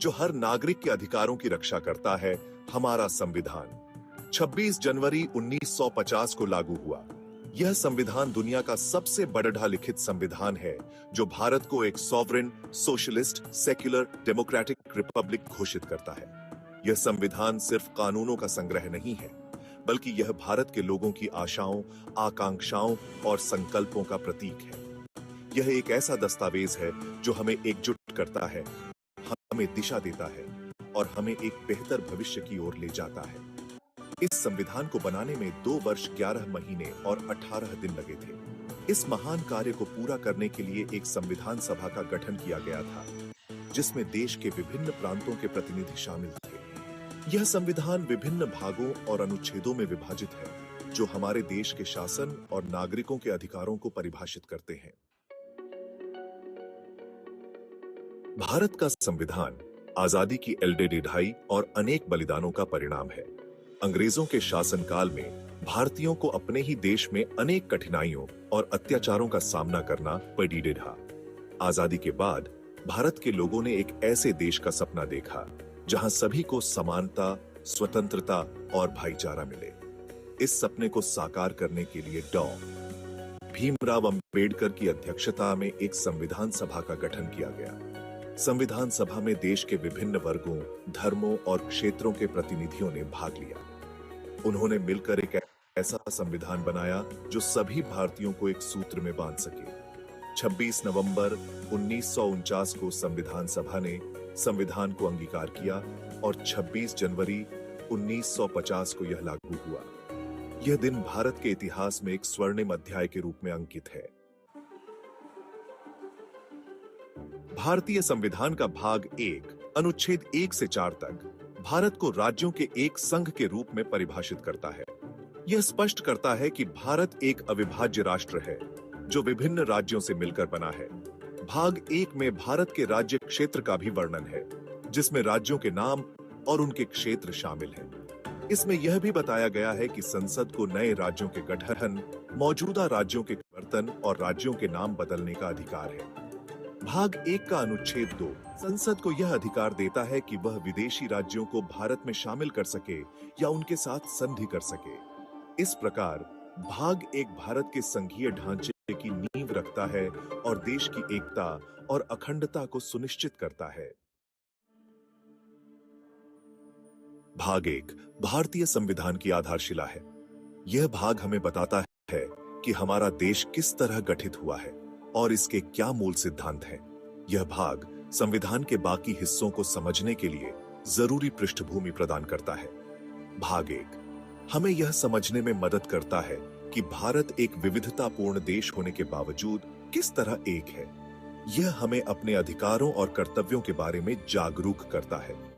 जो हर नागरिक के अधिकारों की रक्षा करता है, हमारा संविधान 26 जनवरी 1950 को लागू हुआ। यह संविधान दुनिया का सबसे बड़ा लिखित संविधान है जो भारत को एक sovereign, socialist, secular, democratic Republic घोषित करता है। यह संविधान सिर्फ कानूनों का संग्रह नहीं है, बल्कि यह भारत के लोगों की आशाओं, आकांक्षाओं और संकल्पों का प्रतीक है। यह एक ऐसा दस्तावेज है जो हमें एकजुट करता है, हमें दिशा देता है और हमें एक बेहतर भविष्य की ओर ले जाता है। इस संविधान को बनाने में 2 वर्ष 11 महीने और 18 दिन लगे थे। इस महान कार्य को पूरा करने के लिए एक संविधान सभा का गठन किया गया था, जिसमें देश के विभिन्न प्रांतों के प्रतिनिधि शामिल थे। यह संविधान विभिन्न भागों और अनुच्छेदों में विभाजित है, जो हमारे देश के शासन और नागरिकों के अधिकारों को परिभाषित करते हैं। भारत का संविधान आजादी की लड़ाई और अनेक बलिदानों का परिणाम है। अंग्रेजों के शासनकाल में भारतीयों को अपने ही देश में अनेक कठिनाइयों और अत्याचारों का सामना करना पड़ा। आजादी के बाद भारत के लोगों ने एक ऐसे देश का सपना देखा जहां सभी को समानता, स्वतंत्रता और भाईचारा मिले। इस सपने को साकार करने के लिए डॉ. भीमराव अंबेडकर की अध्यक्षता में एक संविधान सभा का गठन किया गया। संविधान सभा में देश के विभिन्न वर्गों, धर्मों और क्षेत्रों के प्रतिनिधियों ने भाग लिया। उन्होंने मिलकर एक ऐसा संविधान बनाया जो सभी भारतीयों को एक सूत्र में बांध सके। 26 नवंबर 1949 को संविधान सभा ने संविधान को अंगीकार किया और 26 जनवरी 1950 को यह लागू हुआ। यह दिन भारत के इतिहास में एक स्वर्णिम अध्याय के रूप में अंकित है। भारतीय संविधान का भाग 1 अनुच्छेद 1 से 4 तक भारत को राज्यों के एक संघ के रूप में परिभाषित करता है। यह स्पष्ट करता है कि भारत एक अविभाज्य राष्ट्र है जो विभिन्न राज्यों से मिलकर बना है। भाग 1 में भारत के राज्य क्षेत्र का भी वर्णन है, जिसमें राज्यों के नाम और उनके क्षेत्र शामिल हैं। इसमें यह भी बताया गया है कि संसद को नए राज्यों के गठन, मौजूदा राज्यों के परिवर्तन और राज्यों के नाम बदलने का अधिकार है। भाग 1 का अनुच्छेद 2 संसद को यह अधिकार देता है कि वह विदेशी राज्यों को भारत में शामिल कर सके या उनके साथ संधि कर सके। इस प्रकार भाग 1 भारत के संघीय ढांचे की नींव रखता है और देश की एकता और अखंडता को सुनिश्चित करता है। भाग 1 भारतीय संविधान की आधारशिला है। यह भाग हमें बताता है कि हमारा देश किस तरह गठित हुआ है और इसके क्या मूल सिद्धांत हैं। यह भाग संविधान के बाकी हिस्सों को समझने के लिए जरूरी पृष्ठभूमि प्रदान करता है। भाग 1 हमें यह समझने में मदद करता है कि भारत एक विविधतापूर्ण देश होने के बावजूद किस तरह एक है। यह हमें अपने अधिकारों और कर्तव्यों के बारे में जागरूक करता है।